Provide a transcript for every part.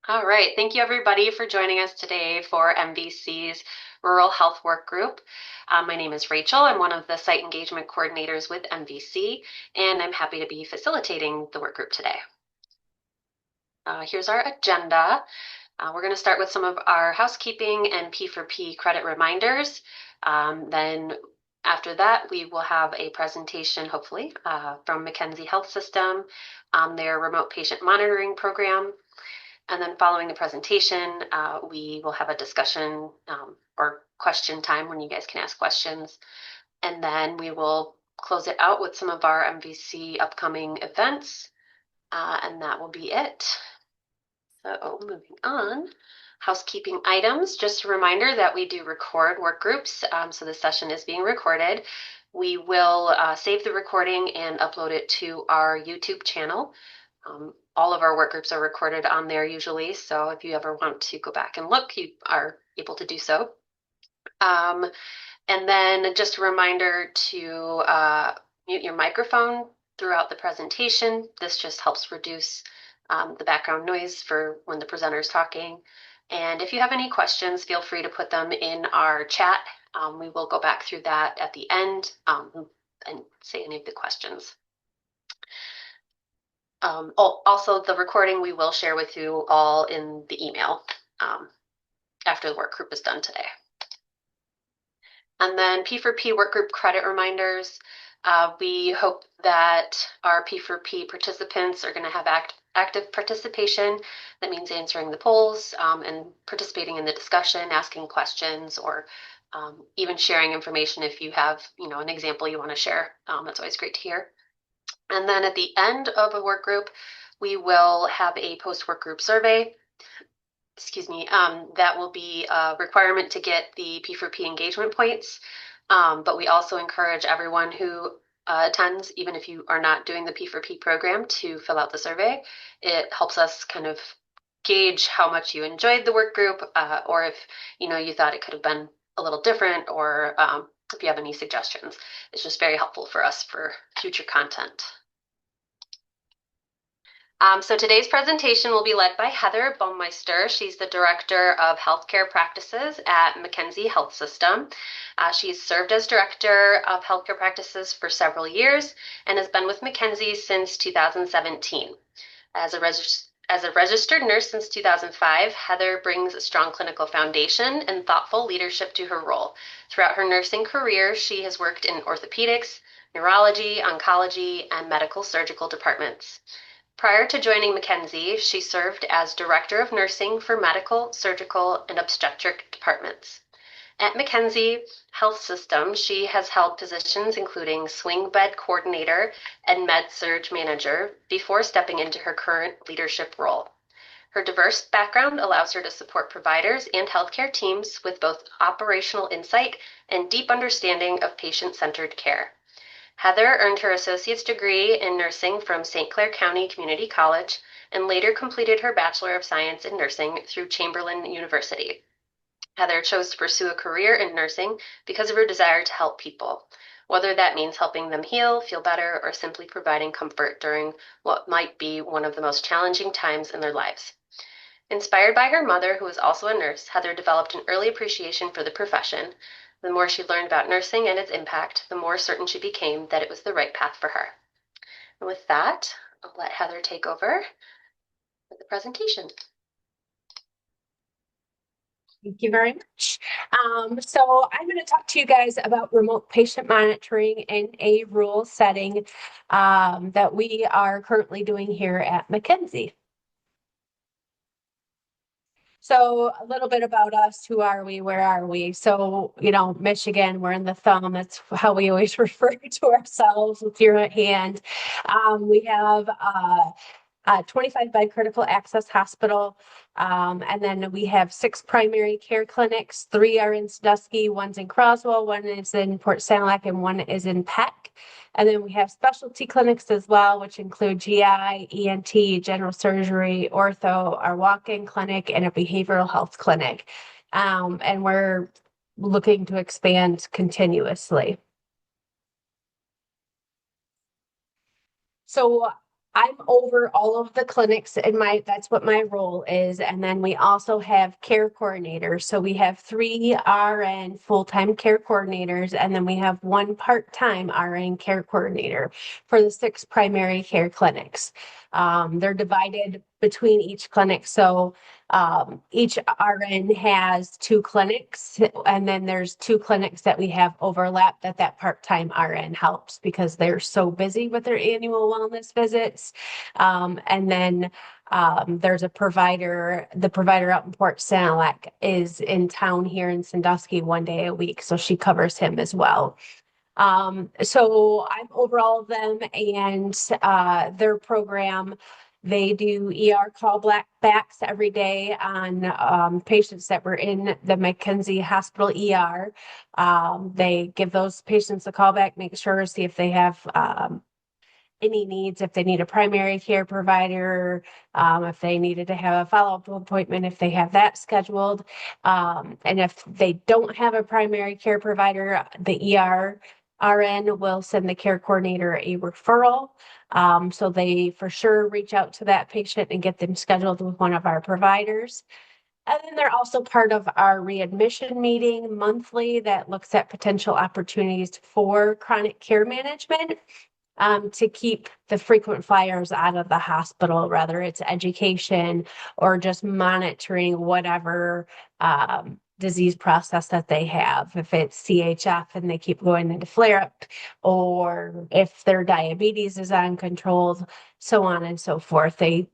All right, thank you everybody for joining us today for MVC's Rural Health Work Group. My name is Rachel. I'm one of the site engagement coordinators with MVC, and I'm happy to be facilitating the work group today. Here's our agenda. We're going to start with some of our housekeeping and P4P credit reminders. Then after that, we will have a presentation, hopefully, from McKenzie Health System on their remote patient monitoring program. And then following the presentation, we will have a discussion or question time when you guys can ask questions. And then we will close it out with some of our MVC upcoming events. And that will be it. So moving on, housekeeping items. Just a reminder that we do record work groups. So this session is being recorded. We will save the recording and upload it to our YouTube channel. All of our work groups are recorded on there usually, so if you ever want to go back and look, you are able to do so. And then just a reminder to mute your microphone throughout the presentation. This just helps reduce the background noise for when the presenter is talking. And if you have any questions, feel free to put them in our chat. We will go back through that at the end and say any of the questions. Also, the recording we will share with you all in the email after the work group is done today. And then P4P work group credit reminders. We hope that our P4P participants are going to have active participation. That means answering the polls and participating in the discussion, asking questions, or even sharing information if you have, an example you want to share. That's always great to hear. And then at the end of a work group, we will have a post-work group survey. That will be a requirement to get the P4P engagement points. But we also encourage everyone who attends, even if you are not doing the P4P program, to fill out the survey. It helps us kind of gauge how much you enjoyed the work group, or if you thought it could have been a little different, or if you have any suggestions. It's just very helpful for us for future content. So today's presentation will be led by Heather Baumeister. She's the Director of Healthcare Practices at McKenzie Health System. She's served as Director of Healthcare Practices for several years and has been with McKenzie since 2017. As a registered nurse since 2005, Heather brings a strong clinical foundation and thoughtful leadership to her role. Throughout her nursing career, she has worked in orthopedics, neurology, oncology, and medical surgical departments. Prior to joining McKenzie, she served as Director of Nursing for Medical, Surgical, and Obstetric departments. At McKenzie Health System, she has held positions including Swing Bed Coordinator and Med Surg Manager before stepping into her current leadership role. Her diverse background allows her to support providers and healthcare teams with both operational insight and deep understanding of patient-centered care. Heather earned her associate's degree in nursing from St. Clair County Community College and later completed her Bachelor of Science in Nursing through Chamberlain University. Heather chose to pursue a career in nursing because of her desire to help people, whether that means helping them heal, feel better, or simply providing comfort during what might be one of the most challenging times in their lives. Inspired by her mother, who was also a nurse, Heather developed an early appreciation for the profession. The more she learned about nursing and its impact, the more certain she became that it was the right path for her. And with that, I'll let Heather take over with the presentation. Thank you very much. So I'm going to talk to you guys about remote patient monitoring in a rural setting that we are currently doing here at McKenzie. So a little bit about us. Who are we? Where are we? So, Michigan, we're in the thumb. That's how we always refer to ourselves with your hand. We have a 25-bed critical access hospital. And then we have 6 primary care clinics. 3 are in Sandusky, one's in Croswell, one is in Port Sanilac, and one is in Peck. And then we have specialty clinics as well, which include GI, ENT, general surgery, ortho, our walk-in clinic, and a behavioral health clinic. And we're looking to expand continuously. So I'm over all of the clinics in that's what my role is. And then we also have care coordinators. So we have 3 RN full-time care coordinators, and then we have 1 part-time RN care coordinator for the 6 primary care clinics. They're divided between each clinic. So each RN has 2 clinics, and then there's 2 clinics that we have overlap that part-time RN helps because they're so busy with their annual wellness visits. And then there's a provider, the provider out in Port Sanilac is in town here in Sandusky 1 day a week, so she covers him as well. So I'm over all of them and their program. They do ER callbacks every day on patients that were in the McKenzie Hospital ER. They give those patients a callback, make sure, see if they have any needs, if they need a primary care provider, if they needed to have a follow-up appointment, if they have that scheduled. And if they don't have a primary care provider, the RN will send the care coordinator a referral. So they for sure reach out to that patient and get them scheduled with one of our providers. And then they're also part of our readmission meeting monthly that looks at potential opportunities for chronic care management, to keep the frequent flyers out of the hospital, whether it's education or just monitoring whatever disease process that they have. If it's CHF and they keep going into flare up, or if their diabetes is uncontrolled, so on and so forth. They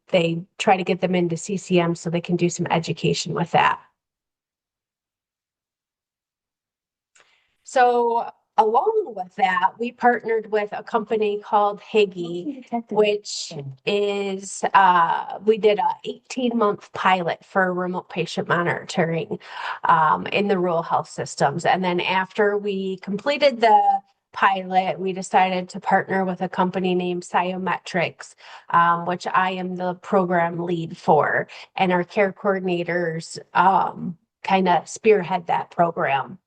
try to get them into CCM so they can do some education with that. So along with that, we partnered with a company called Higgy, which is we did a 18-month pilot for remote patient monitoring in the rural health systems. And then after we completed the pilot, we decided to partner with a company named Sciometrics, which I am the program lead for, and our care coordinators kind of spearhead that program.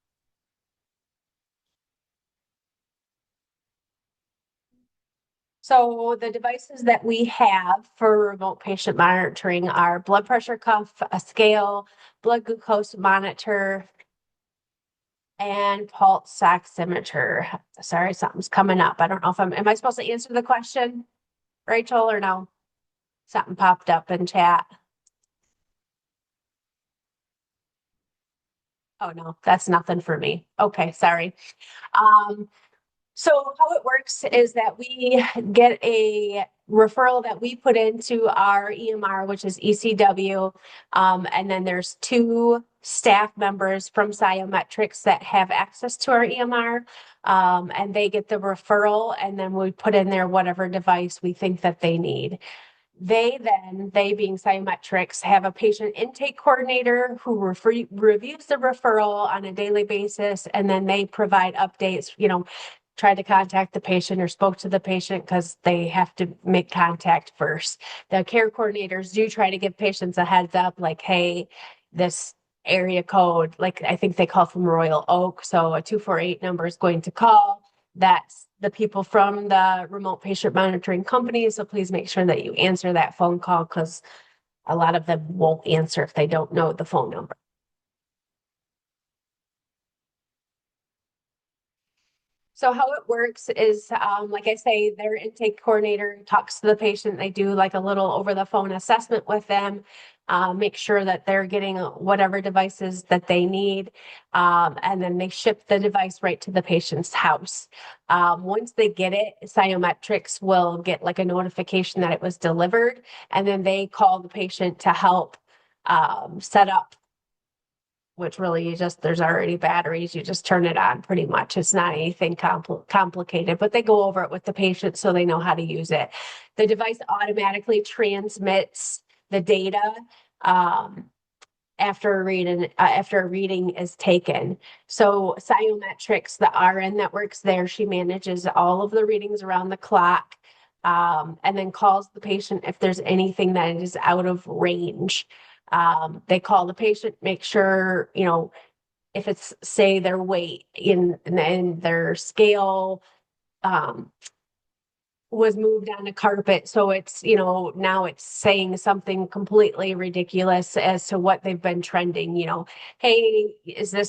So the devices that we have for remote patient monitoring are blood pressure cuff, a scale, blood glucose monitor, and pulse oximeter. Sorry, something's coming up. I don't know if am I supposed to answer the question, Rachel, or no? Something popped up in chat. Oh no, that's nothing for me. Okay, sorry. Um, So how it works is that we get a referral that we put into our EMR, which is ECW. And then there's 2 staff members from Sciometrics that have access to our EMR. And they get the referral, and then we put in there whatever device we think that they need. They being Sciometrics, have a patient intake coordinator who reviews the referral on a daily basis, and then they provide updates, tried to contact the patient or spoke to the patient because they have to make contact first. The care coordinators do try to give patients a heads up, like, hey, this area code, like I think they call from Royal Oak, so a 248 number is going to call. That's the people from the remote patient monitoring company. So please make sure that you answer that phone call, because a lot of them won't answer if they don't know the phone number. So how it works is, like I say, their intake coordinator talks to the patient. They do like a little over the phone assessment with them, make sure that they're getting whatever devices that they need. And then they ship the device right to the patient's house. Once they get it, Sciometrics will get like a notification that it was delivered, and then they call the patient to help set up, which really there's already batteries. You just turn it on pretty much. It's not anything complicated, but they go over it with the patient so they know how to use it. The device automatically transmits the data after a reading is taken. So Sciometrics, the RN that works there, she manages all of the readings around the clock, and then calls the patient if there's anything that is out of range. They call the patient, make sure, if it's, say, their weight in their scale, was moved on a carpet. So it's, now it's saying something completely ridiculous as to what they've been trending, hey,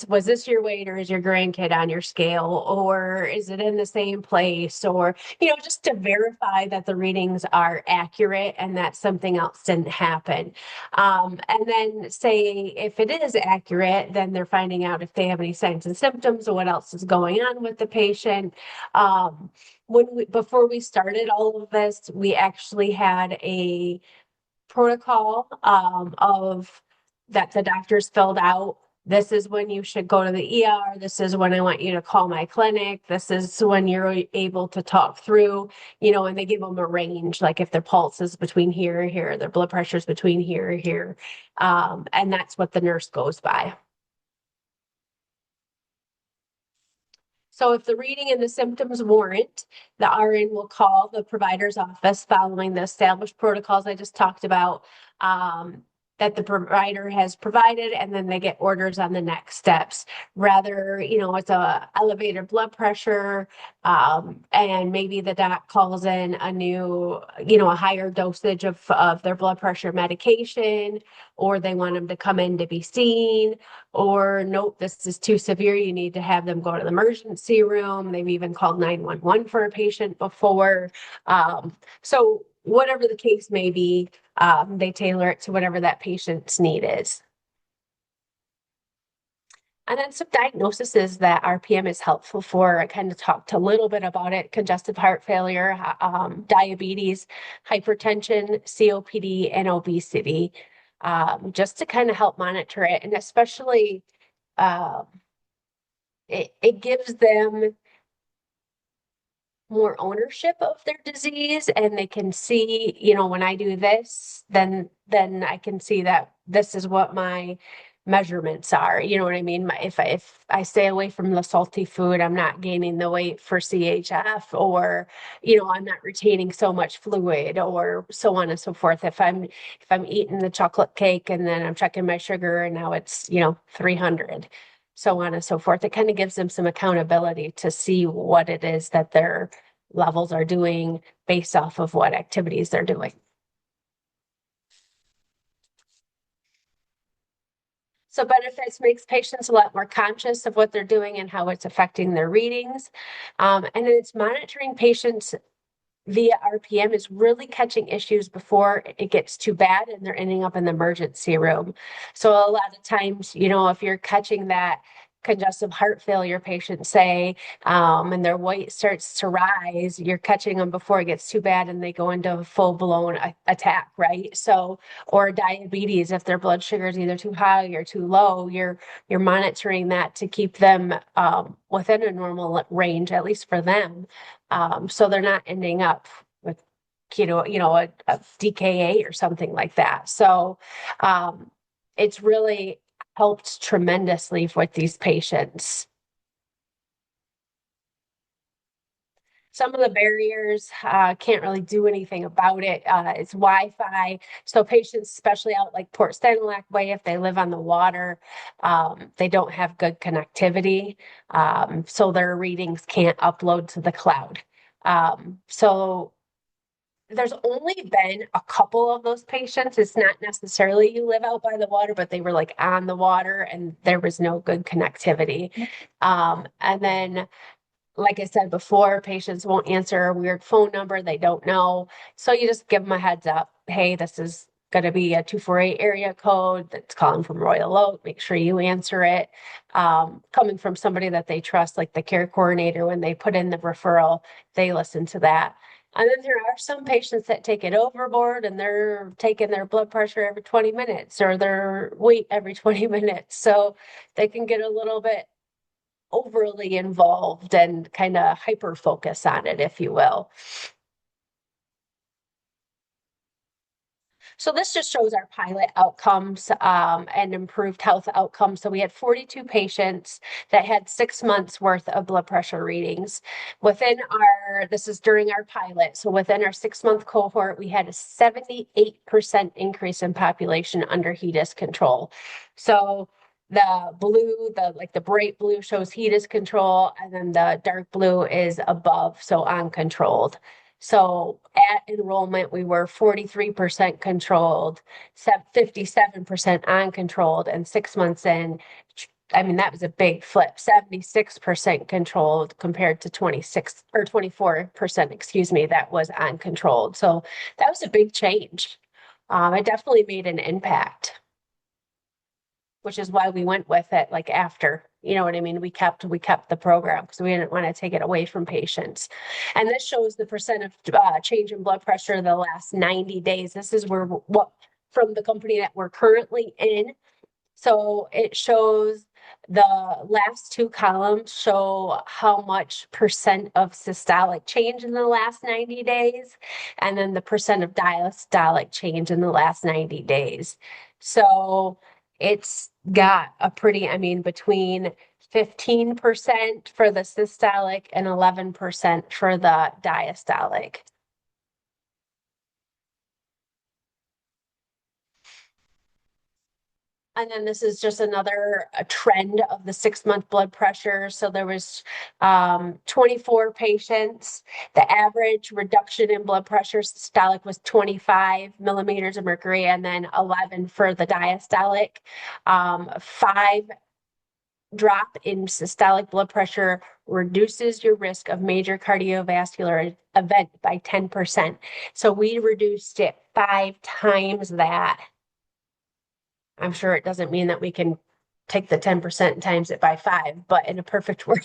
was this your weight or is your grandkid on your scale? Or is it in the same place? Or, just to verify that the readings are accurate and that something else didn't happen. And then say if it is accurate, then they're finding out if they have any signs and symptoms or what else is going on with the patient. Before we started all of this, we actually had a protocol of that the doctors filled out. This is when you should go to the ER. This is when I want you to call my clinic. This is when you're able to talk through, and they give them a range, like if their pulse is between here and here, their blood pressure is between here and here. And that's what the nurse goes by. So if the reading and the symptoms warrant, the RN will call the provider's office following the established protocols I just talked about, that the provider has provided, and then they get orders on the next steps. Rather, it's a elevated blood pressure, and maybe the doc calls in a new, a higher dosage of their blood pressure medication, or they want them to come in to be seen, or nope, this is too severe. You need to have them go to the emergency room. They've even called 911 for a patient before. So whatever the case may be, they tailor it to whatever that patient's need is. And then some diagnoses that RPM is helpful for. I kind of talked a little bit about it: congestive heart failure, diabetes, hypertension, COPD, and obesity, just to kind of help monitor it. And especially, it gives them more ownership of their disease, and they can see, when I do this, then I can see that this is what my measurements are. You know what I mean? If I stay away from the salty food, I'm not gaining the weight for CHF, or I'm not retaining so much fluid, or so on and so forth. If I'm eating the chocolate cake and then I'm checking my sugar and now it's 300, so on and so forth. It kind of gives them some accountability to see what it is that their levels are doing based off of what activities they're doing. So benefits makes patients a lot more conscious of what they're doing and how it's affecting their readings. And then it's monitoring patients via RPM is really catching issues before it gets too bad and they're ending up in the emergency room. So a lot of times, if you're catching that congestive heart failure patient, say, and their weight starts to rise, you're catching them before it gets too bad and they go into a full-blown attack, right? So, or diabetes, if their blood sugar is either too high or too low, you're monitoring that to keep them within a normal range, at least for them. So they're not ending up with, a DKA or something like that. So it's really helped tremendously with these patients. Some of the barriers, can't really do anything about it. It's Wi-Fi. So patients, especially out like Port Stanislac Way, if they live on the water, they don't have good connectivity. So their readings can't upload to the cloud. So there's only been a couple of those patients. It's not necessarily you live out by the water, but they were like on the water and there was no good connectivity. And then, like I said before, patients won't answer a weird phone number they don't know. So you just give them a heads up. Hey, this is going to be a 248 area code that's calling from Royal Oak. Make sure you answer it. Coming from somebody that they trust, like the care coordinator, when they put in the referral, they listen to that. And then there are some patients that take it overboard and they're taking their blood pressure every 20 minutes or their weight every 20 minutes. So they can get a little bit overly involved and kind of hyper focus on it, if you will. So this just shows our pilot outcomes, and improved health outcomes. So we had 42 patients that had 6 months worth of blood pressure readings. This is during our pilot. So within our 6-month cohort, we had a 78% increase in population under HEDIS control. So the blue, the bright blue shows HEDIS control, and then the dark blue is above, so uncontrolled. So at enrollment, we were 43% controlled, 57% uncontrolled, and 6 months in, I mean, that was a big flip, 76% controlled compared to 26 or 24%, excuse me, that was uncontrolled. So that was a big change. It definitely made an impact, which is why we went with it like after, you know what I mean? We kept the program because we didn't want to take it away from patients. And this shows the percent of change in blood pressure the last 90 days. This is where what from the company that we're currently in. So it shows the last two columns show how much percent of systolic change in the last 90 days, and then the percent of diastolic change in the last 90 days. So it's got a pretty, I mean, between 15% for the systolic and 11% for the diastolic. And then this is just another a trend of the 6 month blood pressure. So there was 24 patients. The average reduction in blood pressure systolic was 25 millimeters of mercury, and then 11 for the diastolic. 5 drop in systolic blood pressure reduces your risk of major cardiovascular event by 10%. So we reduced it 5 times that. I'm sure it doesn't mean that we can take the 10% and times it by 5, but in a perfect world,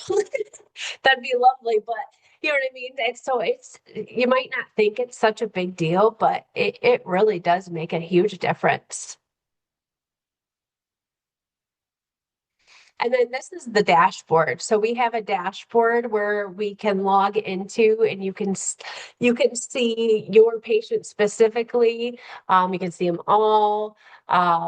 that'd be lovely. But you know what I mean? So it's, you might not think it's such a big deal, but it really does make a huge difference. And then this is the dashboard. So we have a dashboard where we can log into, and you can see your patient specifically. You can see them all.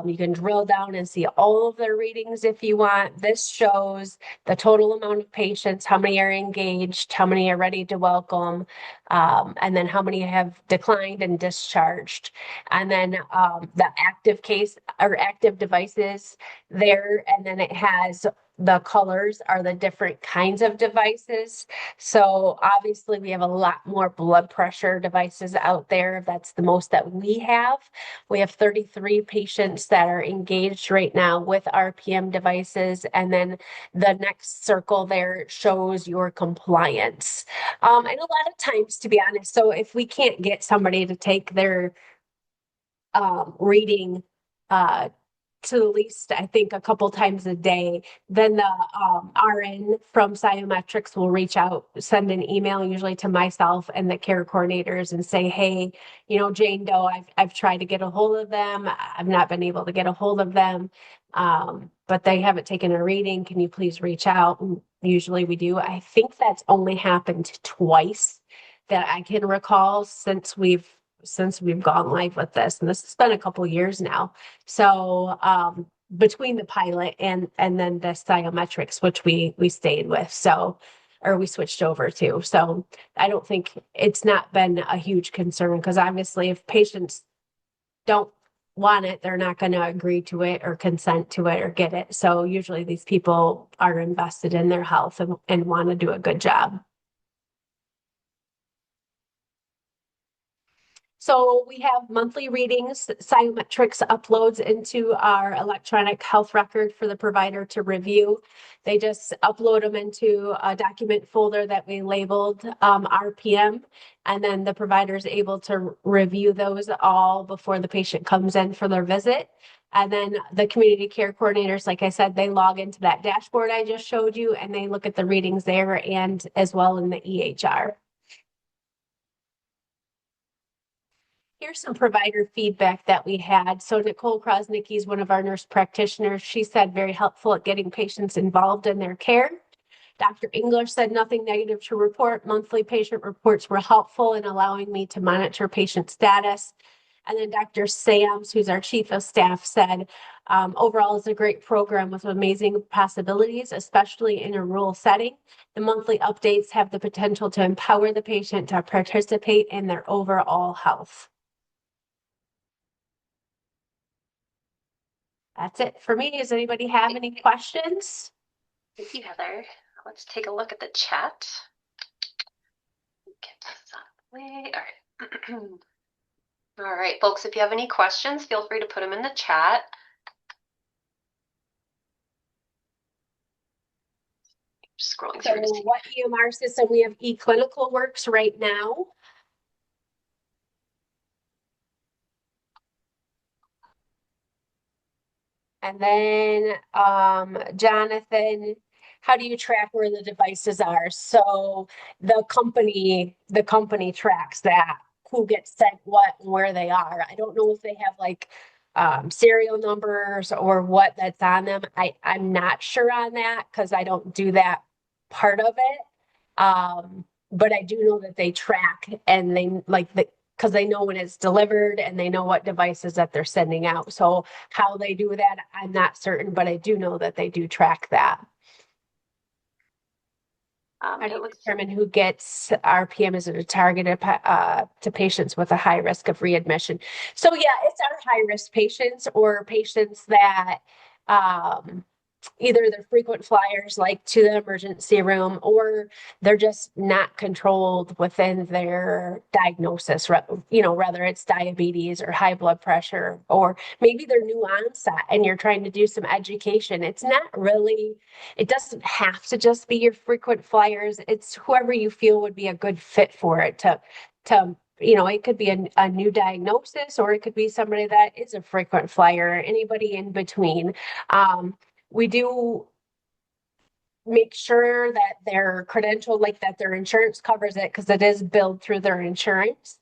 You can drill down and see all of their readings if you want. This shows the total amount of patients, how many are engaged, how many are ready to welcome, and then how many have declined and discharged. And then the active case or active devices there, and then it has the colors are the different kinds of devices. So obviously we have a lot more blood pressure devices out there. That's the most that we have. We have 33 patients that are engaged right now with RPM devices. And then the next circle there shows your compliance. And a lot of times, to be honest, so if we can't get somebody to take their reading uh, to at least I think a couple times a day, then the RN from Biometrics will reach out, send an email usually to myself and the care coordinators and say, hey, Jane Doe, I've tried to get a hold of them. I've not been able to get a hold of them. But they haven't taken a reading. Can you please reach out? And usually we do. I think that's only happened twice that I can recall since we've gone live with this, and this has been a couple years now. So between the pilot and then the biometrics, which we stayed with, so or we switched over to. So I don't think it's not been a huge concern because obviously if patients don't want it, they're not going to agree to it or consent to it or get it. So usually these people are invested in their health and want to do a good job. So we have monthly readings. Biometrics uploads into our electronic health record for the provider to review. They just upload them into a document folder that we labeled RPM, and then the provider is able to review those all before the patient comes in for their visit. And then the community care coordinators, like I said, they log into that dashboard I just showed you, and they look at the readings there and as well in the EHR. Here's some provider feedback that we had. So Nicole Krosnicki is one of our nurse practitioners. She said very helpful at getting patients involved in their care. Dr. English said nothing negative to report. Monthly patient reports were helpful in allowing me to monitor patient status. And then Dr. Sams, who's our chief of staff, said, overall, it's a great program with amazing possibilities, especially in a rural setting. The monthly updates have the potential to empower the patient to participate in their overall health. That's it for me. Does anybody have any questions? Thank you, Heather. Let's take a look at the chat. Get this up. All right. All right, folks, if you have any questions, feel free to put them in the chat. Just scrolling So through to see. what EMR system? We have eClinical Works right now. And then, Jonathan, how do you track where the devices are? So the company tracks that, who gets sent what and where they are. I don't know if they have like serial numbers or what that's on them. I'm not sure on that because I don't do that part of it. But I do know that they track and they like the because they know when it's delivered and they know what devices that they're sending out. So how they do that, I'm not certain, but I do know that they do track that. How do It you looks determine who gets RPM? Is it targeted to patients with a high risk of readmission? So yeah, it's our high risk patients or patients that um, either they're frequent flyers like to the emergency room or they're just not controlled within their diagnosis, whether it's diabetes or high blood pressure, or maybe they're new onset and you're trying to do some education. It's not really, it doesn't have to just be your frequent flyers. It's whoever you feel would be a good fit for it to it could be a new diagnosis or it could be somebody that is a frequent flyer, anybody in between. We do make sure that their credential, like that their insurance covers it because it is billed through their insurance.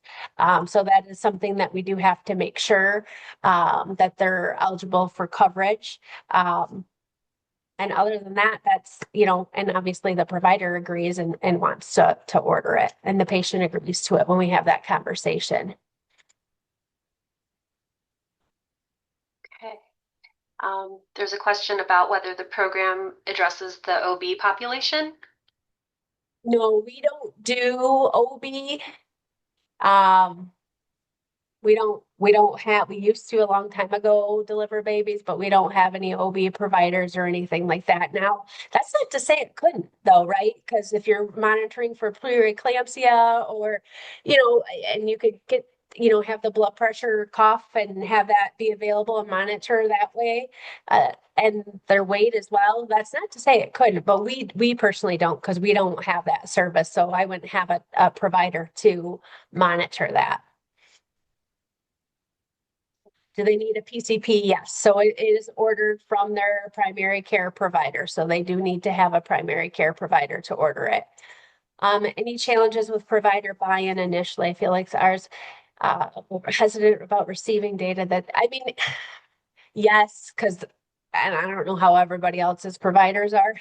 So that is something that we do have to make sure that they're eligible for coverage. And other than that, and obviously the provider agrees and wants to order it, and the patient agrees to it when we have that conversation. okay. There's a question about whether the program addresses the OB population. No, we don't do OB. Um, we used to a long time ago deliver babies, but we don't have any OB providers or anything like that. Now, that's not to say it couldn't though, right? Because if you're monitoring for preeclampsia or, and you could get, have the blood pressure cough and have that be available and monitor that way, and their weight as well. That's not to say it couldn't, but we personally don't because we don't have that service. So I wouldn't have a provider to monitor that. Do they need a PCP? Yes. So it is ordered from their primary care provider. So they do need to have a primary care provider to order it. Any challenges with provider buy-in initially? I feel like ours we're hesitant about receiving data yes, and I don't know how everybody else's providers are,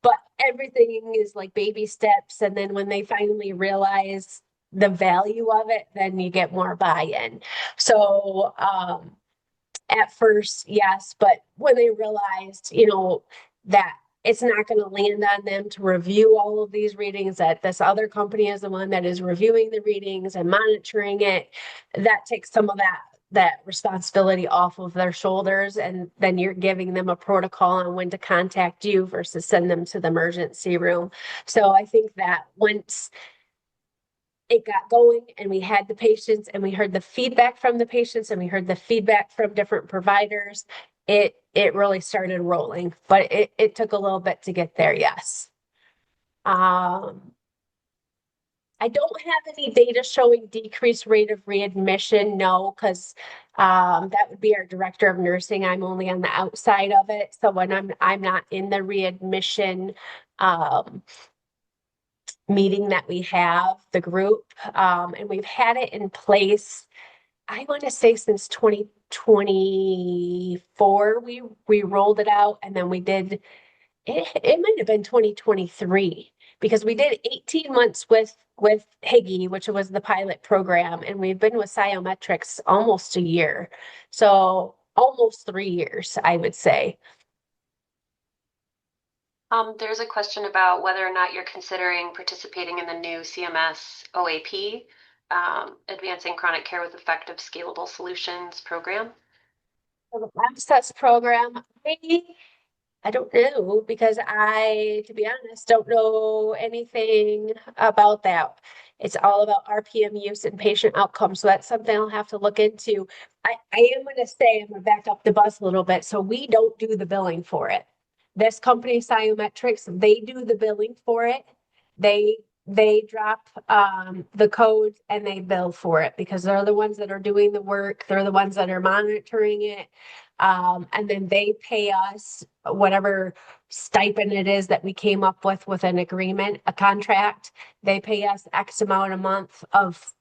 but everything is like baby steps. And then when they finally realize the value of it, then you get more buy-in. So, at first, yes, but when they realized, that it's not going to land on them to review all of these readings, that this other company is the one that is reviewing the readings and monitoring it, that takes some of that responsibility off of their shoulders. And then you're giving them a protocol on when to contact you versus send them to the emergency room. So I think that once it got going and we had the patients and we heard the feedback from the patients and we heard the feedback from different providers, it really started rolling, but it took a little bit to get there. Yes. I don't have any data showing decreased rate of readmission. No, because that would be our director of nursing. I'm only on the outside of it. So when I'm not in the readmission um, meeting that we have, the group, and we've had it in place, I want to say since 2024, we rolled it out, and then we did it might have been 2023 because we did 18 months with Higgy, which was the pilot program, and we've been with Sciometrics almost a year. So almost 3 years, I would say. There's a question about whether or not you're considering participating in the new CMS OAP, Advancing Chronic Care with Effective Scalable Solutions program. So the access program, I don't know because to be honest, don't know anything about that. It's all about RPM use and patient outcomes. So that's something I'll have to look into. I am going to say, I'm going to back up the bus a little bit. So we don't do the billing for it. This company, Sciometrics, they do the billing for it. They drop the codes and they bill for it because they're the ones that are doing the work. They're the ones that are monitoring it. And then they pay us whatever stipend it is that we came up with an agreement, a contract. They pay us X amount a month of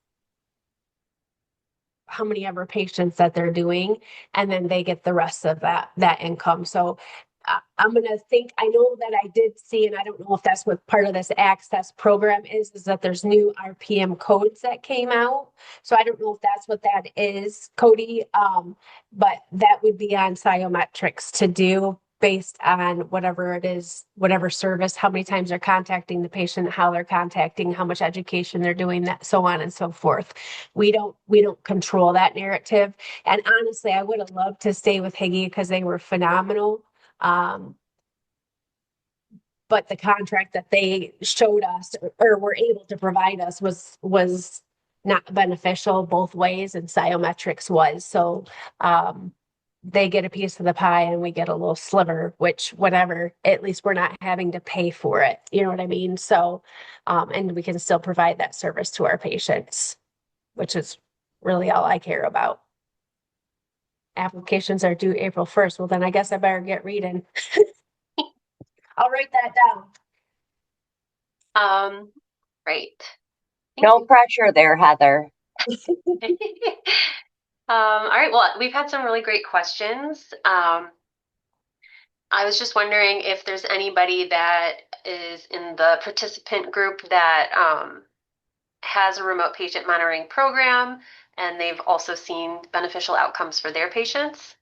how many ever patients that they're doing, and then they get the rest of that income. So I'm gonna think, I know that I did see, and I don't know if that's what part of this access program is that there's new RPM codes that came out. So I don't know if that's what that is, Cody. But that would be on Sciometrics to do based on whatever it is, whatever service, how many times they're contacting the patient, how they're contacting, how much education they're doing, that so on and so forth. We don't control that narrative. And honestly, I would have loved to stay with Higgy because they were phenomenal. Um, but the contract that they showed us or were able to provide us was not beneficial both ways, and Sciometrics was. So they get a piece of the pie and we get a little sliver, which whatever, at least we're not having to pay for it. You know what I mean? So and we can still provide that service to our patients, which is really all I care about. Applications are due April 1st. Well, then I guess I better get reading. I'll write that down. Great. No pressure there, Heather. All right. Well, we've had some really great questions. I was just wondering if there's anybody that is in the participant group that has a remote patient monitoring program and they've also seen beneficial outcomes for their patients.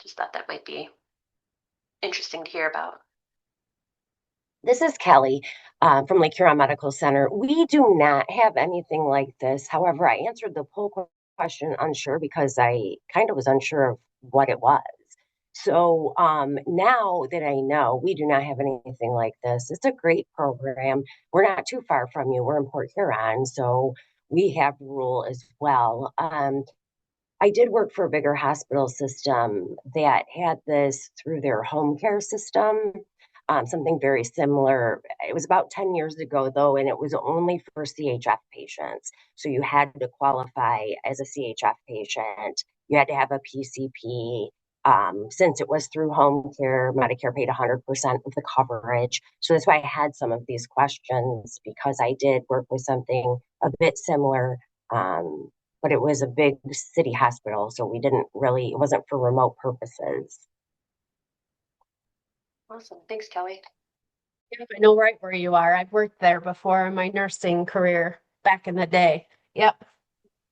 Just thought that might be interesting to hear about. This is Kelly from Lake Huron Medical Center. We do not have anything like this. However, I answered the poll question unsure because I kind of was unsure of what it was. So now that I know we do not have anything like this, it's a great program. We're not too far from you. We're in Port Huron, so we have rural as well. I did work for a bigger hospital system that had this through their home care system, something very similar. It was about 10 years ago, though, and it was only for CHF patients. So you had to qualify as a CHF patient. You had to have a PCP. Since it was through home care, Medicare paid 100% of the coverage. So that's why I had some of these questions because I did work with something a bit similar. But it was a big city hospital, so it wasn't for remote purposes. Awesome. Thanks, Kelly. Yep, I know right where you are. I've worked there before in my nursing career back in the day. Yep.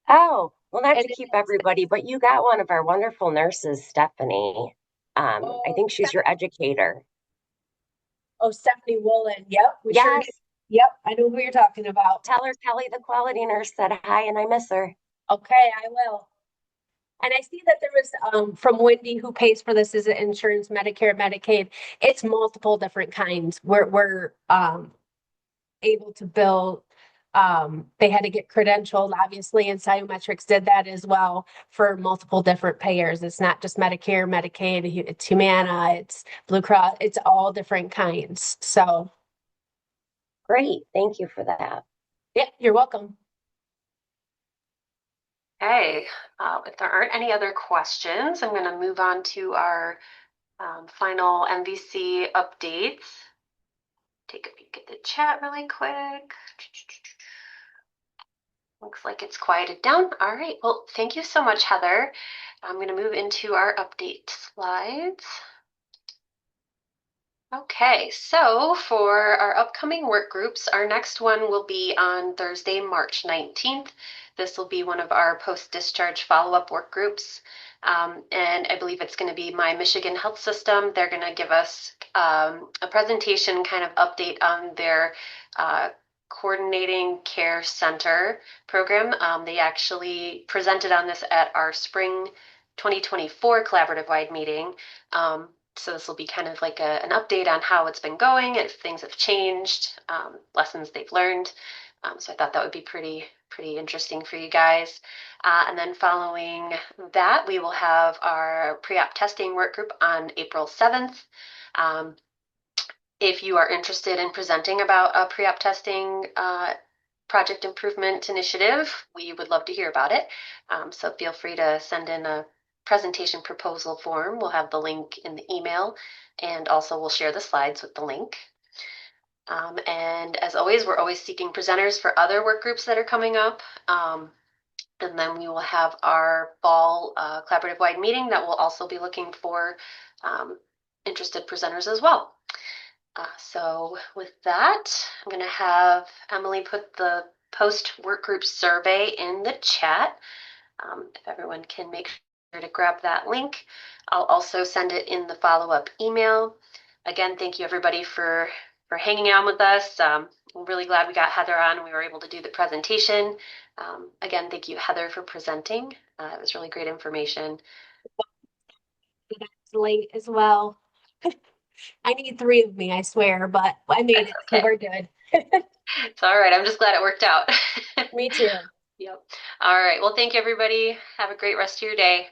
Oh, well, not And to keep everybody, but you got one of our wonderful nurses, Stephanie. I think she's your educator. Stephanie Woolen. Yep. We sure Yes, did. Yep. I know who you're talking about. tell her Kelly, the quality nurse, said hi and I miss her. Okay, I will. And I see that there was from Wendy, who pays for this, is it insurance, Medicare, Medicaid? It's multiple different kinds. We're able to bill. They had to get credentialed, obviously, and Sciometrics did that as well for multiple different payers. It's not just Medicare, Medicaid, it's Humana, it's Blue Cross, it's all different kinds. So, Great. Thank you for that. yeah, you're welcome. Okay. If there aren't any other questions, I'm going to move on to our final MVC updates. Take a peek at the chat really quick. Looks like it's quieted down. All right. Well, thank you so much, Heather. I'm going to move into our update slides. Okay, so for our upcoming work groups, our next one will be on Thursday, March 19th. This will be one of our post-discharge follow-up work groups. And I believe it's going to be My Michigan Health System. They're going to give us a presentation kind of update on their Coordinating Care Center program. They actually presented on this at our spring 2024 collaborative wide meeting. So this will be kind of like an update on how it's been going, if things have changed, lessons they've learned. So I thought that would be pretty interesting for you guys. And then following that, we will have our pre-op testing work group on April 7th. If you are interested in presenting about a pre-op testing project improvement initiative, we would love to hear about it. So feel free to send in a presentation proposal form. We'll have the link in the email, and also we'll share the slides with the link. And as always, we're always seeking presenters for other work groups that are coming up. And then we will have our fall collaborative wide meeting that will also be looking for interested presenters as well. So with that, I'm going to have Emily put the post work group survey in the chat. If everyone can make sure to grab that link. I'll also send it in the follow-up email. Again, thank you everybody for hanging out with us. I'm really glad we got Heather on and we were able to do the presentation. Again, thank you, Heather, for presenting. It was really great information. Late as well. I need 3 of me, I swear, but I made it, so Okay. we're good. It's all right. I'm just glad it worked out. Me too. Yep. All right. Well, thank you, everybody. Have a great rest of your day.